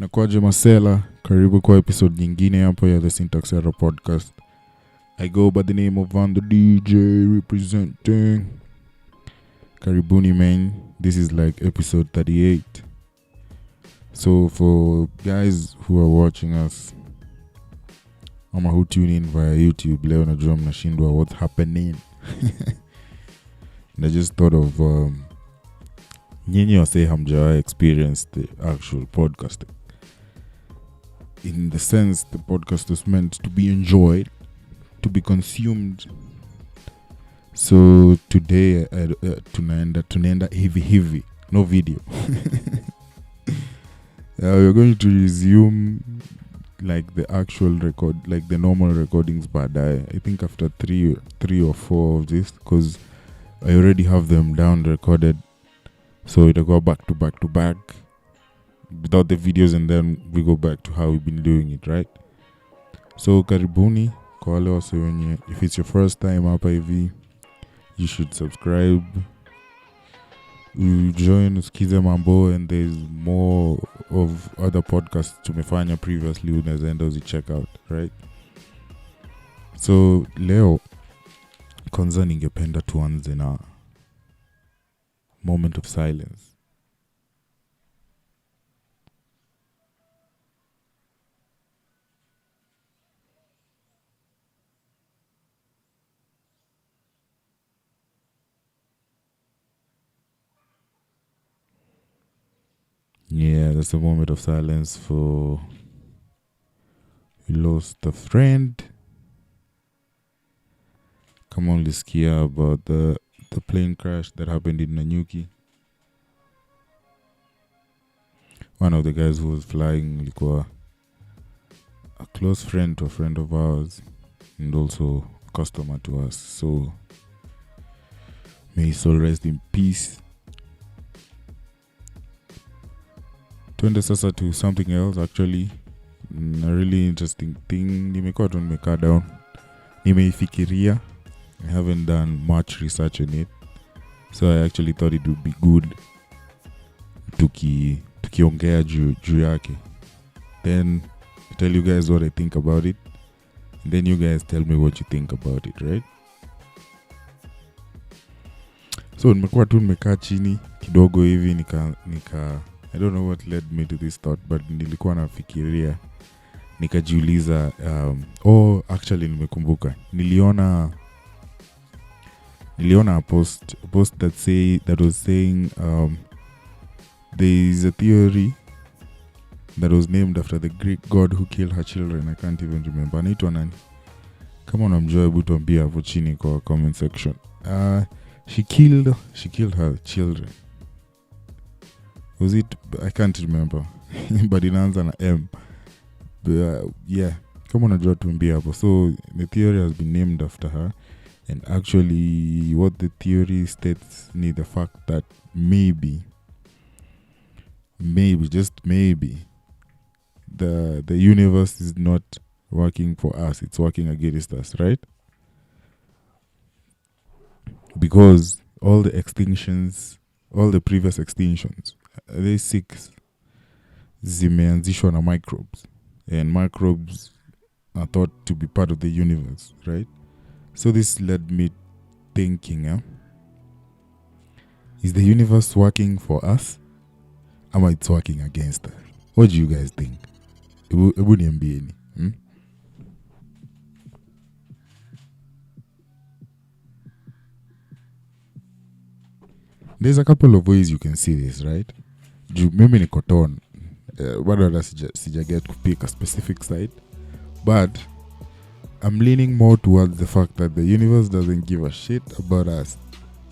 Nakwaje Masela, karibu kwa episode nyingine hapa ya The Syntax Error Podcast. I go by the name of the Deejay representing. Karibuni man, this is like episode 38. So for guys who are watching us, ama who tune in via YouTube, leo najua mnashindwa what's happening. And I just thought of nyinyi wase hamjawahi experience the actual podcasting. In the sense, the podcast is meant to be enjoyed, to be consumed. So today, tunaenda heavy, no video. We're going to resume like the actual record, like the normal recordings baadaye. I think after three or four of this, because I already have them down recorded. So it'll go back to back without the videos, and then we go back to how we've been doing it, right? So karibuni kwa wale wase wenye, if it's your first time hapa hivi, you should subscribe, you join usikize mambo, and there's more of other podcasts tumefanya previously, unaweza enda check out, right? So leo kwanza ningependa tuanze na moment of silence. Yeah, that's a moment of silence for we lost a friend. Come on, let's hear about the plane crash that happened in Nanyuki. One of the guys who was flying likuwa a close friend to a friend of ours, and also a customer to us. So may his soul rest in peace. Tuende sasa to something else, actually. A really interesting thing. Nimekaa down. Nimeifikiria. I haven't done much research on it. So I actually thought it would be good tukiongea juu yake. Then I tell you guys what I think about it. And then you guys tell me what you think about it, right? So nimekaa chini kidogo hivi nika I don't know what led me to this thought, but nilikuwa nafikiria, nikajiuliza actually nimekumbuka. Niliona a post that was saying there is a theory that was named after the Greek god who killed her children. I can't even remember. Anaitwa nani? Kama unamjua hebu tuambie hapo chini kwa comment section. She killed her children. Was it? I can't remember. But inaanza na M. But yeah, kama unajua tuambie hapo. So the theory has been named after her. And actually, what the theory states is the fact that maybe, just maybe, the universe is not working for us. It's working against us, right? Because all the previous extinctions, they 6 zimeanzishwa na microbes. And microbes are thought to be part of the universe, right? So this led me thinking, is the universe working for us? Or it's working against us? What do you guys think? Ebu niambieni. There's a couple of ways you can see this, right? Mimi ni cotton. Bado hata sijaget kupick a specific side. But I'm leaning more towards the fact that the universe doesn't give a shit about us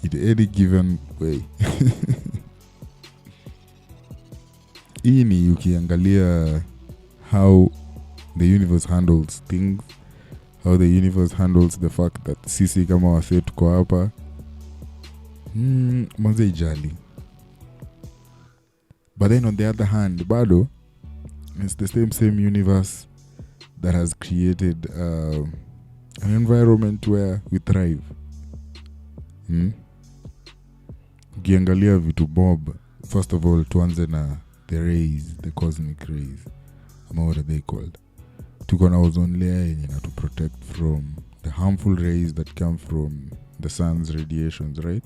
in any given way. Hii ni ukiangalia how the universe handles things, how the universe handles the fact that sisi kama wase tuko hapa, mwanze ijali. But then on the other hand, bado, it's the same universe that has created an environment where we thrive. Ukiangalia vitu mob, first of all tuanze na the rays, the cosmic rays, what are they called? Tuko na ozone layer yenye na to protect from the harmful rays that come from the sun's radiations, right?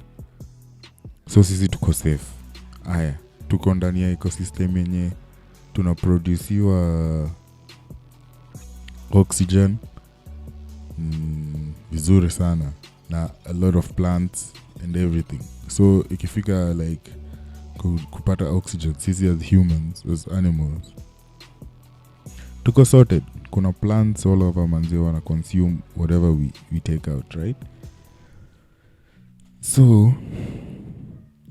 So sisi tuko safe. Aya, tuko ndani ya ecosystem yenye tunaproduciwa oxygen vizuri sana na a lot of plants and everything. So ikifika like kupata oxygen, sisi as humans, as animals, tuko sorted. Kuna plants all over manzi wana consume whatever we take out, right? So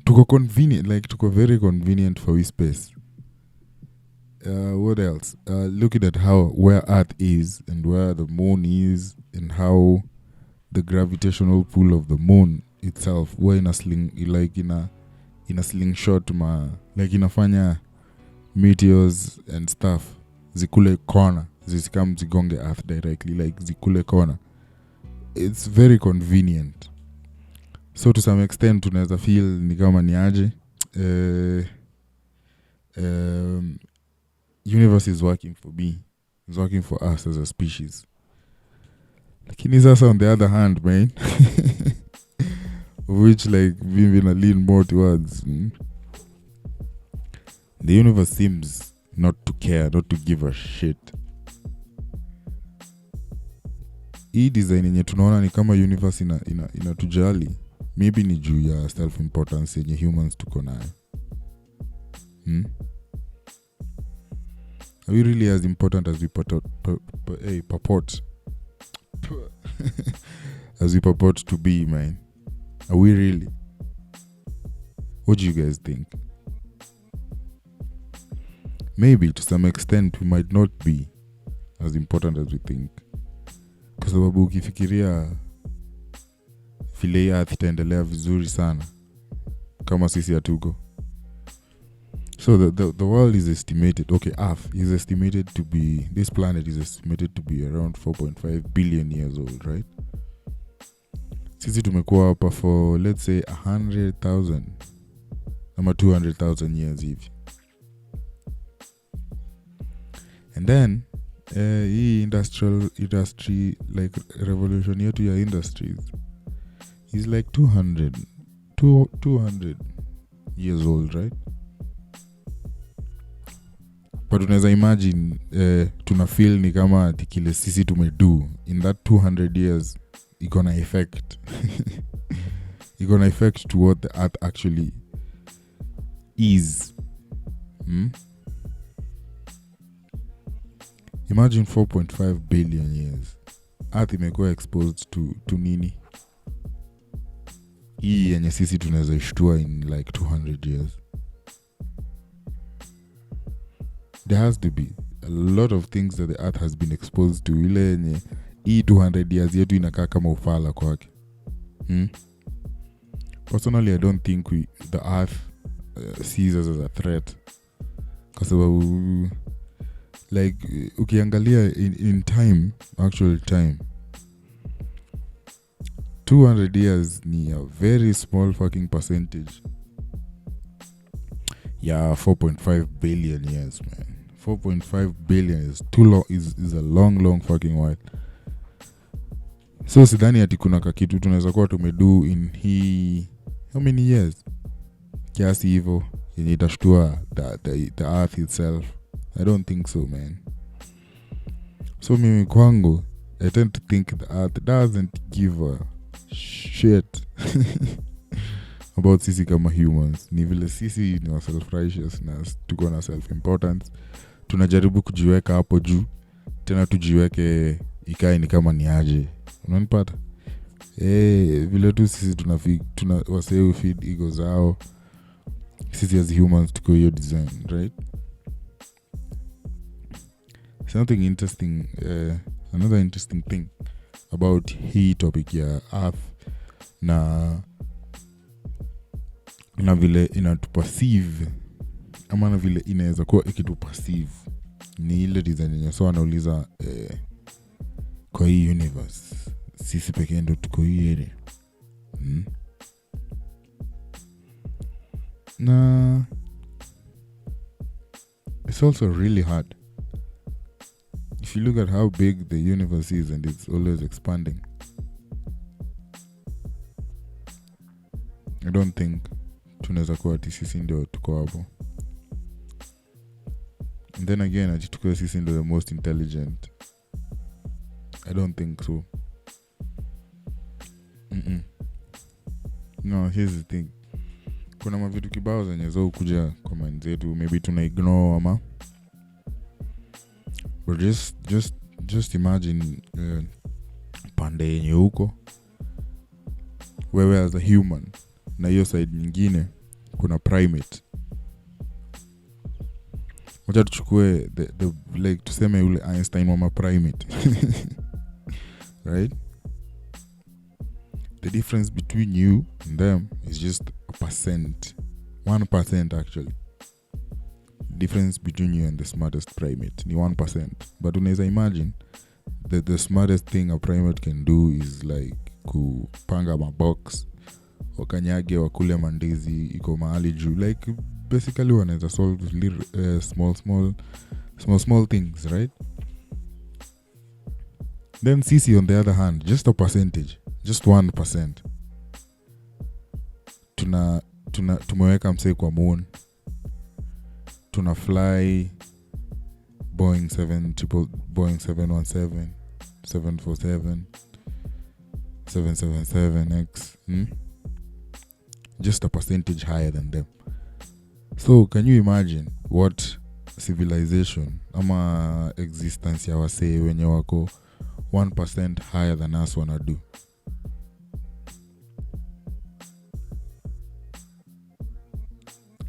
tuko convenient, like tuko very convenient for we space. What else? Looking at where Earth is and where the moon is and how the gravitational pull of the moon itself, we're in a sling, like in a slingshot, like inafanya meteors and stuff zikule corner, zisikam zigonge Earth directly, like zikule corner. It's very convenient. So to some extent tunaweza feel ni kama ni aje universe is working for me, is working for us as a species. Lakini sasa on the other hand, man, which like we've been a lean more towards, the universe seems not to care, not to give a shit. Hii design yenye tunaona ni kama universe inatujali, maybe ni juu ya self-importance yenye humans tuko nayo. Are we really as important as we purport as we purport to be, man? Are we really? What do you guys think? Maybe to some extent we might not be as important as we think. Kwa sababu ukifikiria vile Earth itaendelea vizuri sana kama sisi hatuko. So the world is estimated, Earth is estimated to be, this planet is estimated to be around 4.5 billion years old, right? Sisi tumekuwa hapa for, let's say, 100,000 ama 200,000 years hivi. And then hii industry like revolution yetu ya industries is like 200 years old, right? But unaweza imagine tuna feel ni kama kile sisi tumedo in that 200 years ikona effect ikona effect to what the earth actually is. Imagine 4.5 billion years earth imekuwa exposed to nini hii yenye sisi tunaweza ishtua in like 200 years. There has to be a lot of things that the earth has been exposed to ile yenye hii 200 years yetu inakaa kama ufala kwake. Personally, I don't think the earth sees us as a threat. Kwa sababu like ukiangalia in time, actual time, 200 years ni a very small fucking percentage. Yeah, 4.5 billion years, man. 4.5 billion is too long, is a long fucking while. So sidhani ati kuna kakitu tunaweza kuwa tumedo in hii how many years kiasi hivyo yenye itashtua the earth itself. I don't think so, man. So mimi kwangu, I tend to think the earth doesn't give a shit about sisi kama humans. Ni vile sisi ni wa self-righteousness, tuko na self-importance, tunajaribu kujiweka hapo juu, tena tujiweke ikae ni kama ni aje. Unanipata? Vile tu sisi tuna waseu feed ego zao, sisi as humans tuko hiyo design, right? Something interesting, another interesting thing about hii topic ya earth na vile inatuperceive ama na vile inaweza kuwa ikituperceive ni ile design yenye so anauliza kwa hii universe sisi pekee ndo tuko hii na it's also really hard. If you look at how big the universe is and it's always expanding, I don't think tunaweza kuwa ati sisi ndio tuko hapo. And then again, ati tuko sisi ndio the most intelligent. I don't think so. No, here's the thing. Kuna mavitu kibao zenye zao kuja kwa mind zetu, maybe tuna ignore ama. But just imagine pande yenye huko wewe as a human, na hiyo side nyingine kuna primate. Wacha tuchukue the like tuseme yule Einstein wa primate. Right? The difference between you and them is just a percent. 1% actually. The difference between you and the smartest primate ni 1%. But unaweza imagine that the smartest thing a primate can do is like kupanga mabox, wakanyage wakule mandizi iko mahali juu. Like basically wanaweza solve small things, right? Then sisi on the other hand, just a percentage, just 1%. Tumeweka msee kwa moon. Tuna fly Boeing 717, 747, 777X. Just a percentage higher than them. So can you imagine what civilization ama existence ya wasee wenye wako 1% higher than us wanna do?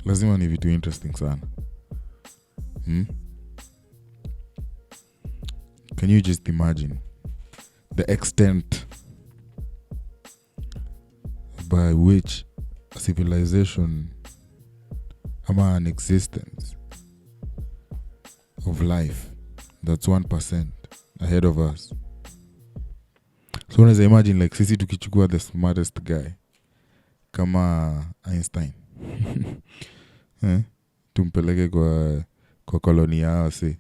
Lazima ni vitu interesting sana. Can you just imagine the extent by which a civilization ama an existence of life that's 1% ahead of us? So unaweza imagine like sisi tukichukua the smartest guy kama Einstein tumpeleke kwa koloni yao, si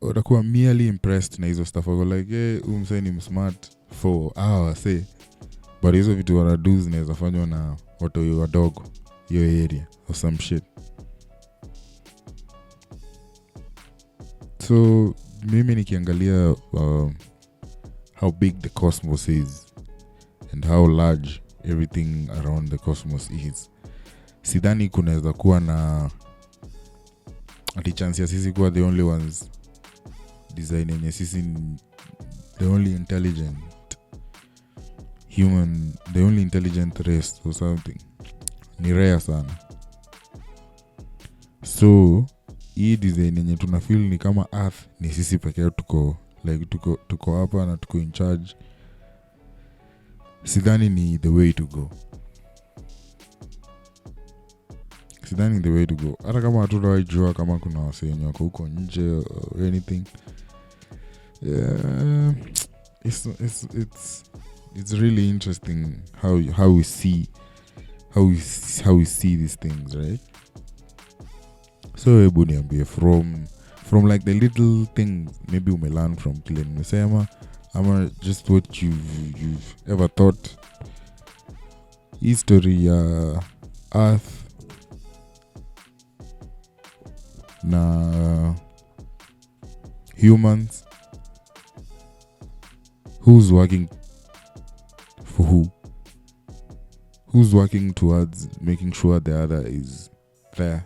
watakuwa merely impressed na hizo stuff. Wako like umsee ni smart for say, but hizo vitu wanadu zinaweza fanywa na watu wadogo hiyo area or some shit. So mimi nikiangalia how big the cosmos is and how large everything around the cosmos is, sidhani kunaweza kuwa na ati chance ya sisi kuwa the only ones designing ya sisi the only intelligent human, the only intelligent race or something. Ni rare sana. So hii design yenye tuna feel ni kama earth ni sisi pekee tuko hapa na tuko in charge. Sidhani ni the way to go. Hata kama hatutawahi jua kama kuna wasee wenye wako huko nje or anything. Yeah, it's really interesting how we see these things, right? So hebu niambie from like the little things maybe umelearn from kile nimesema, ama just what you've ever thought. History ya earth na humans, who's working for who's working towards making sure the other is there.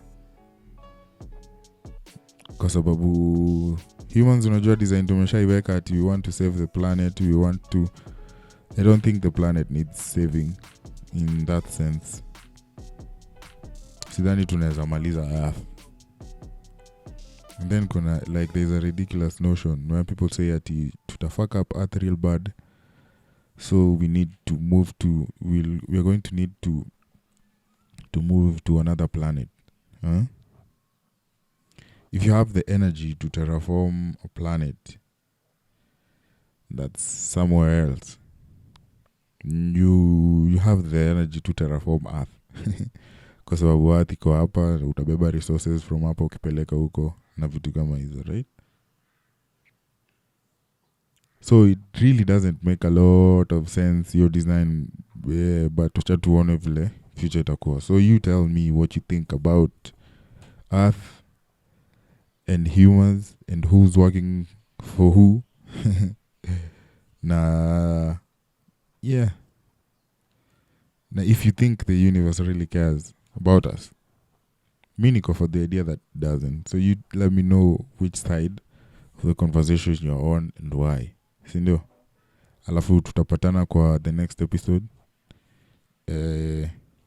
Kwa sababu humans unajua design tumeshaiweka ati we want to save the planet, I don't think the planet needs saving in that sense. Sidhani tunaweza maliza earth. And then kuna like there's a ridiculous notion where people say ati fuck up earth real bad, so we need to move to we are going to need to move to another planet. If you have the energy to terraform a planet that's somewhere else, you have the energy to terraform earth. kwa sababu earth iko hapa, utabeba resources from hapa ukipeleka huko na vitu kama hizo, right? So it really doesn't make a lot of sense your design, but tucha tuone vile future itakuwa. So you tell me what you think about earth and humans and who's working for who. Na yeah. Now if you think the universe really cares about us, me niko for the idea that it doesn't. So you let me know which side of the conversation you're on and why. Sindio? Alafu tutapatana kwa the next episode.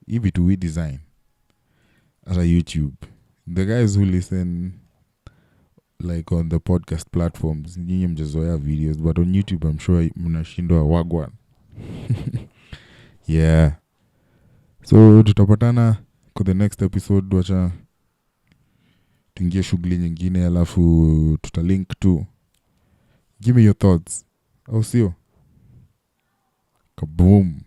Hivi tu we design as a YouTube. The guys who listen like on the podcast platforms, nyinyi mjazoea videos, but on YouTube I'm sure mnashindwa wagwan. Yeah. So tutapatana kwa the next episode, wacha tuingie shughuli nyingine, alafu tutalink tu. Give me your thoughts. Au sio? Kaboom.